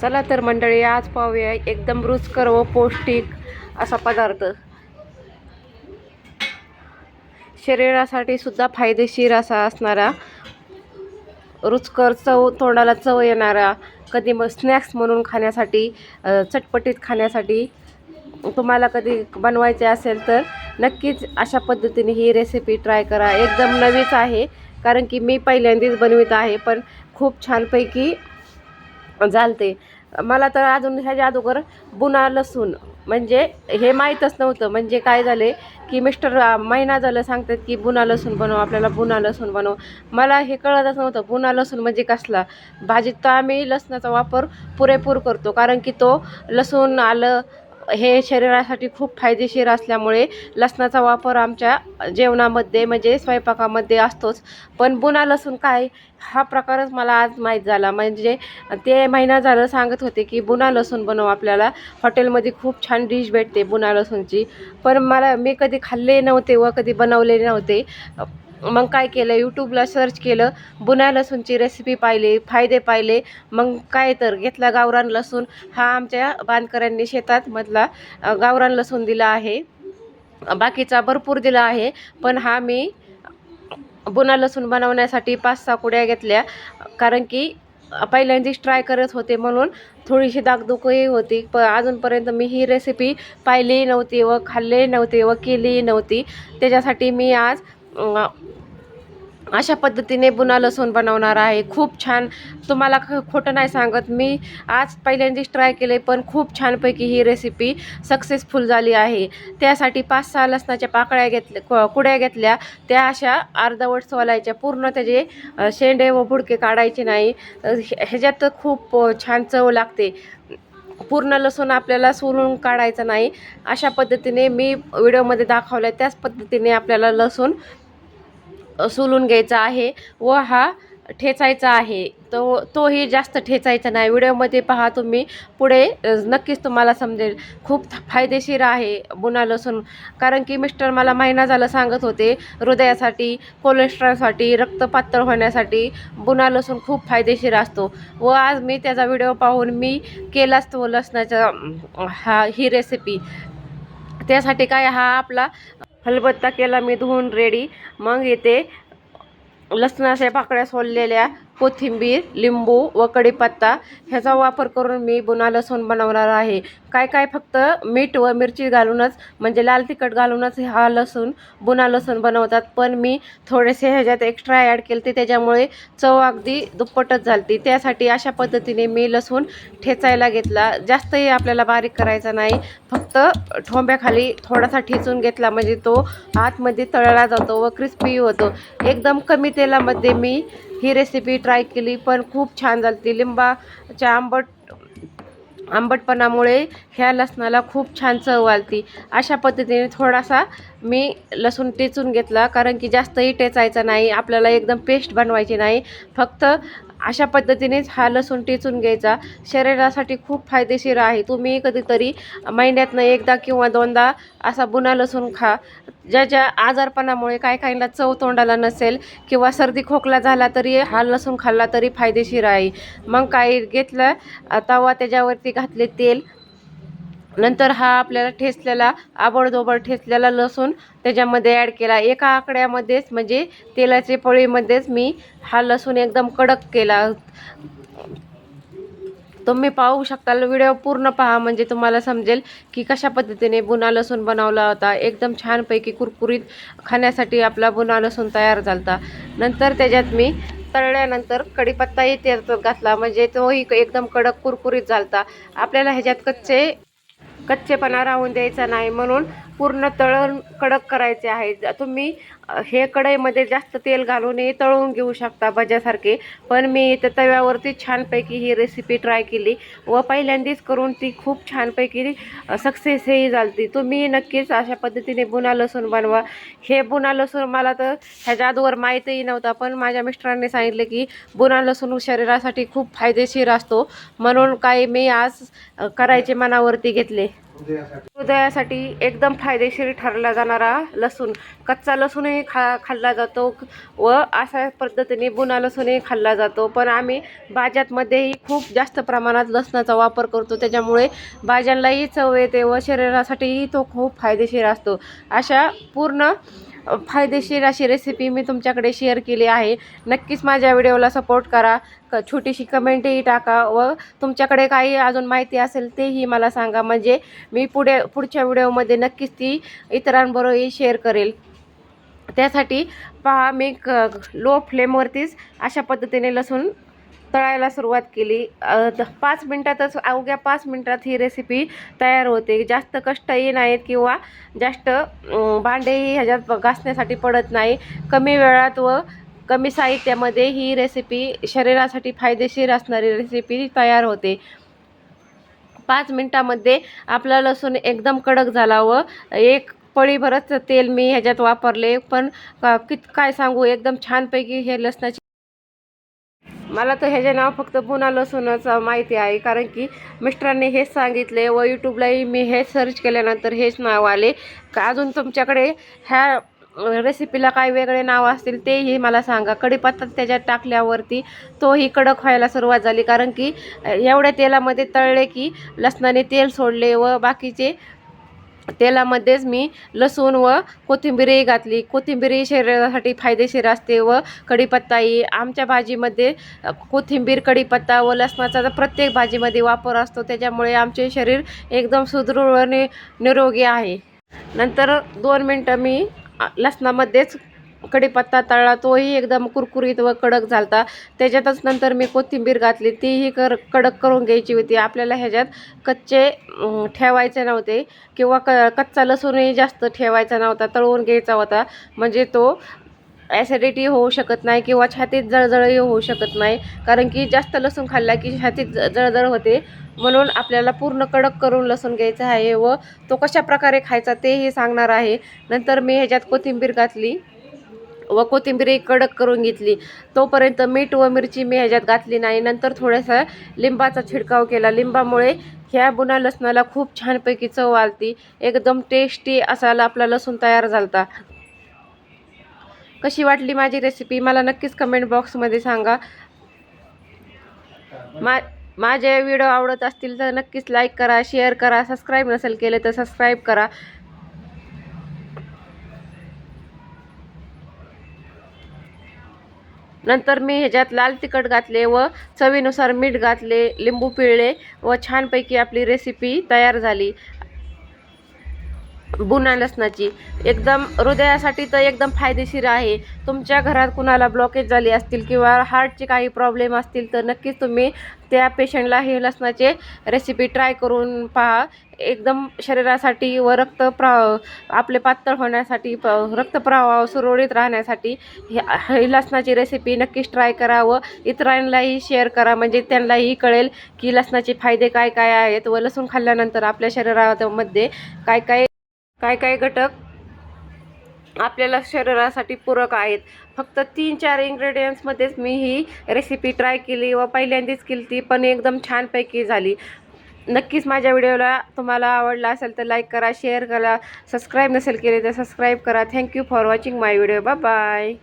चला तर मंडळी, आज पाहूया एकदम रुचकर व पौष्टिक असा पदार्थ, शरीरासाठी सुद्धा फायदेशीर असा असणारा, रुचकर चव, तोंडाला चव येणारा, कधी मग स्नॅक्स म्हणून खाण्यासाठी, चटपटीत खाण्यासाठी तुम्हाला कधी बनवायचे असेल तर नक्कीच अशा पद्धतीने ही रेसिपी ट्राय करा. एकदम नवीच आहे, कारण की मी पहिल्यांदाच बनवित आहे, पण खूप छानपैकी झालते. मला तर अजून ह्याच्या अगोदर बुना लसूण म्हणजे हे माहीतच नव्हतं. म्हणजे काय झाले की मिस्टर महिना झालं सांगतात की बुना लसूण बनव, आपल्याला बुना लसूण बनव. मला हे कळतच नव्हतं बुना लसूण म्हणजे कसला. भाजीत तर आम्ही लसणाचा वापर पुरेपूर करतो, कारण की तो लसूण आलं हे शरीरासाठी खूप फायदेशीर असल्यामुळे लसणाचा वापर आमच्या जेवणामध्ये म्हणजे स्वयंपाकामध्ये असतोच. पण बुना लसूण काय हा प्रकारच मला आज माहीत झाला. म्हणजे ते महिना झालं सांगत होते की बुना लसूण बनव, आपल्याला हॉटेलमध्ये खूप छान डिश भेटते बुना लसूणची. पण मी कधी खाल्ले नव्हते व कधी बनवले नव्हते. मग काय केलं, यूट्यूबला सर्च केलं, बुना लसूणची रेसिपी पाहिली, फायदे पाहिले. मग काय तर घेतला गावरान लसूण. हा आमच्या बांधकऱ्यांनी शेतात मधला गावरान लसूण दिला आहे, बाकीचा भरपूर दिला आहे. पण हा मी बुना लसूण बनवण्यासाठी 5-6 कुड्या घेतल्या, कारण की पहिल्यांदाच ट्राय करत होते म्हणून थोडीशी दागदुखी होती. अजूनपर्यंत मी ही रेसिपी पाहिली नव्हती व खाल्ली नव्हती व केली नव्हती. त्याच्यासाठी मी आज अशा पद्धतीने बुना लसूण बनवणार आहे. खूप छान, तुम्हाला खोटं नाही सांगत, मी आज पहिल्यांदाच ट्राय केले, पण खूप छानपैकी ही रेसिपी सक्सेसफुल झाली आहे. त्यासाठी 5-6 लसणाच्या पाकळ्या कुड्या घेतल्या. त्या अशा अर्धवट सोलायच्या, पूर्ण त्याचे शेंडे व बुडके काढायचे नाही. ह्याच्यात खूप छान चव लागते. पूर्ण लसूण आपल्याला सोलून काढायचं नाही. अशा पद्धतीने मी व्हिडिओमध्ये दाखवल्या त्याच पद्धतीने आपल्याला लसूण सोलून घ्यायचा आहे व हा ठेचायचा आहे. तोही जास्त ठेचायचा नाही. व्हिडिओमध्ये पहा तुम्ही, पुढे नक्कीच तुम्हाला समजेल. खूप फायदेशीर आहे बुना लसूण, कारण की मिस्टर मला महिना झालं सांगत होते हृदयासाठी, कोलेस्ट्रॉलसाठी, रक्त पातळ होण्यासाठी बुना लसूण खूप फायदेशीर असतो. व आज मी त्याचा व्हिडिओ पाहून मी केलाच तो लसणाचा ही रेसिपी. त्यासाठी काय, हा आपला खलबत्ता केला मी धुवून रेडी. मग येते लसणाच्या पाकळ्या सोललेल्या, कोथिंबीर, लिंबू व कढीपत्ता ह्याचा वापर करून मी बुना लसूण बनवणार आहे. काय फक्त मीठ व मिरची घालूनच, म्हणजे लाल तिखट घालूनच हा बुना लसूण बनवतात. पण मी थोडेसे ह्याच्यात एक्स्ट्रा ॲड केले ते, त्याच्यामुळे चव अगदी दुप्पटच झाली. त्यासाठी अशा पद्धतीने मी लसूण ठेचायला घेतला. जास्तही आपल्याला बारीक करायचा नाही, फक्त ठोंब्याखाली थोडासा ठेचून घेतला म्हणजे तो आतमध्ये तळला जातो व क्रिस्पी होतो. एकदम कमी तेलामध्ये मी ही रेसिपी ट्राय केली, पण खूप छान झाली. लिंबाच्या आंबटपणामुळे ह्या लसणाला खूप छान चव आली. अशा पद्धतीने थोडासा मी लसूण टेचून घेतला, कारण की जास्तही टेचायचा नाही, आपल्याला एकदम पेस्ट बनवायची नाही. फक्त अशा पद्धतीनेच हा लसूण टेचून घ्यायचा. शरीरासाठी खूप फायदेशीर आहे. तुम्ही कधीतरी महिन्यातनं एकदा किंवा दोनदा असा बुना लसूण खा. ज्या आजारपणामुळे काहींना चव तोंडाला नसेल किंवा सर्दी खोकला झाला तरी हा लसूण खाल्ला तरी फायदेशीर आहे. मग काय घेतलं, तवा त्याच्यावरती घातले तेल. नंतर हा आपल्याला ठेचलेला, आबडधोबड ठेचलेला लसूण त्याच्यामध्ये ॲड केला. एका आकड्यामध्येच म्हणजे तेलाचे पळीमध्येच मी हा लसूण एकदम कडक केला. तुम्ही पाहू शकता, व्हिडिओ पूर्ण पहा म्हणजे तुम्हाला समजेल की कशा पद्धतीने बुना लसूण बनवला होता. एकदम छानपैकी कुरकुरीत खाण्यासाठी आपला बुना लसूण तयार झाला. नंतर त्याच्यात मी तळल्यानंतर कढीपत्ताही त्याच्यात घातला, म्हणजे तोही एकदम कडक कुरकुरीत झाला. आपल्याला ह्याच्यात कच्चेपणा राहून द्यायचा नाही, म्हणून पूर्ण तळून कडक करायचे आहे. तुम्ही हे कढईमध्ये जास्त तेल घालूनही तळून घेऊ शकता भज्यासारखे. पण मी इथं तव्यावरती छानपैकी ही रेसिपी ट्राय केली व पहिल्यांदाच करून ती खूप छानपैकी सक्सेसही झाली. तुम्ही नक्कीच अशा पद्धतीने बुना लसूण बनवा. हे बुना लसूण मला तर ह्याच्या अगोदर माहीतही नव्हता, पण माझ्या मिस्टरांनी सांगितले की बुना लसूण शरीरासाठी खूप फायदेशीर असतो, म्हणून काही मी आज करायचे मनावरती घेतले. हृदयासाठी एकदम फायदेशीर ठरला जाणारा लसूण. कच्चा लसूणही खाल्ला जातो व अशा पद्धतीने बुना लसूणही खाल्ला जातो. पण आम्ही भाज्यांमध्येही खूप जास्त प्रमाणात लसणाचा वापर करतो, त्याच्यामुळे भाज्यांनाही चव येते व शरीरासाठीही तो खूप फायदेशीर असतो. अशा पूर्ण फायदेशीर अशी रेसिपी मी तुमच्याकडे शेअर केली आहे. नक्कीच माझ्या व्हिडिओला सपोर्ट करा, छोटीशी कमेंटही टाका व तुमच्याकडे काही अजून माहिती असेल तेही मला सांगा, म्हणजे मी पुढच्या व्हिडिओमध्ये नक्कीच ती इतरांबरोबरही शेअर करेल. त्यासाठी पहा, मी लो फ्लेमवरतीच अशा पद्धतीने लसूण तळायला सुरुवात केली. 5 मिनटातच, अवघ्या 5 मिनटात ही रेसिपी तयार होते. जास्त कष्टही नाहीत किंवा जास्त भांडेही ह्याच्यात घासण्यासाठी पडत नाही. कमी वेळात व कमी साहित्यामध्ये ही रेसिपी, शरीरासाठी फायदेशीर असणारी रेसिपी तयार होते. 5 मिनटामध्ये आपला लसूण एकदम कडक झाला व एक पळीभरच तेल मी ह्याच्यात वापरले. पण काय सांगू, एकदम छानपैकी हे लसणाची, मला तर ह्याचे नाव फक्त बुना लसूणच माहिती आहे, कारण की मिस्टरांनी हेच सांगितले व यूट्यूबलाही मी हे सर्च केल्यानंतर हेच नाव आले. अजून तुमच्याकडे ह्या रेसिपीला काय वेगळे नाव असतील तेही मला सांगा. कढीपत्ता त्याच्यात टाकल्यावरती तोही कडक व्हायला सुरुवात झाली, कारण की एवढ्या तेलामध्ये तळले की लसणाने तेल सोडले व बाकीचे तेलामध्येच मी लसूण व कोथिंबीरही घातली. कोथिंबीरही शरीरासाठी फायदेशीर असते व कढीपत्ताही. आमच्या भाजीमध्ये कोथिंबीर, कढीपत्ता व लसणाचा तर प्रत्येक भाजीमध्ये वापर असतो, त्याच्यामुळे आमचे शरीर एकदम सुदृढ व निरोगी आहे. नंतर 2 मिनटं मी लसणामध्येच कढीपत्ता तळला, तोही एकदम कुरकुरीत व कडक झालता. त्याच्यातच नंतर मी कोथिंबीर घातली, तीही कडक करून घ्यायची होती. आपल्याला ह्याच्यात कच्चे ठेवायचे नव्हते किंवा कच्चा लसूणही जास्त ठेवायचा नव्हता, तळवून घ्यायचा होता. म्हणजे तो ॲसिडिटी होऊ शकत नाही किंवा छातीत जळजळही होऊ शकत नाही, कारण की जास्त लसूण खाल्ला की छातीत जळजळ होते. म्हणून आपल्याला पूर्ण कडक करून लसूण घ्यायचा आहे व तो कशा प्रकारे खायचा तेही सांगणार आहे. नंतर मी ह्याच्यात कोथिंबीर घातली व कोथिंबीर कडक करून घेतली. तोपर्यंत मीठ व मिरची मी ह्याच्यात घातली नाही. नंतर थोडासा लिंबाचा छिडकाव केला. लिंबामुळे ह्या बुना लसणाला खूप छानपैकी चव आलती. एकदम टेस्टी असा आपला लसूण तयार झालता. कशी वाटली माझी रेसिपी मला नक्कीच कमेंट बॉक्समध्ये सांगा. माझे व्हिडिओ आवडत असतील तर नक्कीच लाईक करा, शेअर करा. सबस्क्राईब नसेल केले तर सबस्क्राईब करा. नंतर मी ह्याच्यात लाल तिखट घातले व चवीनुसार मीठ घातले, लिंबू पिळले व छानपैकी आपली रेसिपी तयार झाली बुना लसणाची. एकदम हृदयासाठी तर एकदम फायदेशीर आहे. तुमच्या घरात कुणाला ब्लॉकेज झाली असतील किंवा हार्टचे काही प्रॉब्लेम असतील तर नक्कीच तुम्ही त्या पेशंटला हे लसणाचे रेसिपी ट्राय करून पहा. एकदम शरीरासाठी व आपले पातळ होण्यासाठी, रक्तप्रवाह सुरळीत राहण्यासाठी ही लसणाची रेसिपी नक्कीच ट्राय करा व इतरांनाही शेअर करा, म्हणजे त्यांनाही कळेल की लसणाचे फायदे काय काय आहेत व लसूण खाल्ल्यानंतर आपल्या शरीरामध्ये काय काय घटक आपल्याला शरीरासाठी पूरक आहेत. फक्त 3-4 इन्ग्रेडियंट्समध्येच मी ही रेसिपी ट्राय केली व पहिल्यांदाच केली ती, पण एकदम छानपैकी झाली. नक्कीच माझ्या व्हिडिओला तुम्हाला आवडला असेल तर लाईक करा, शेअर करा. सबस्क्राईब नसेल केले तर सबस्क्राईब करा. Thank you for watching my video. Bye bye.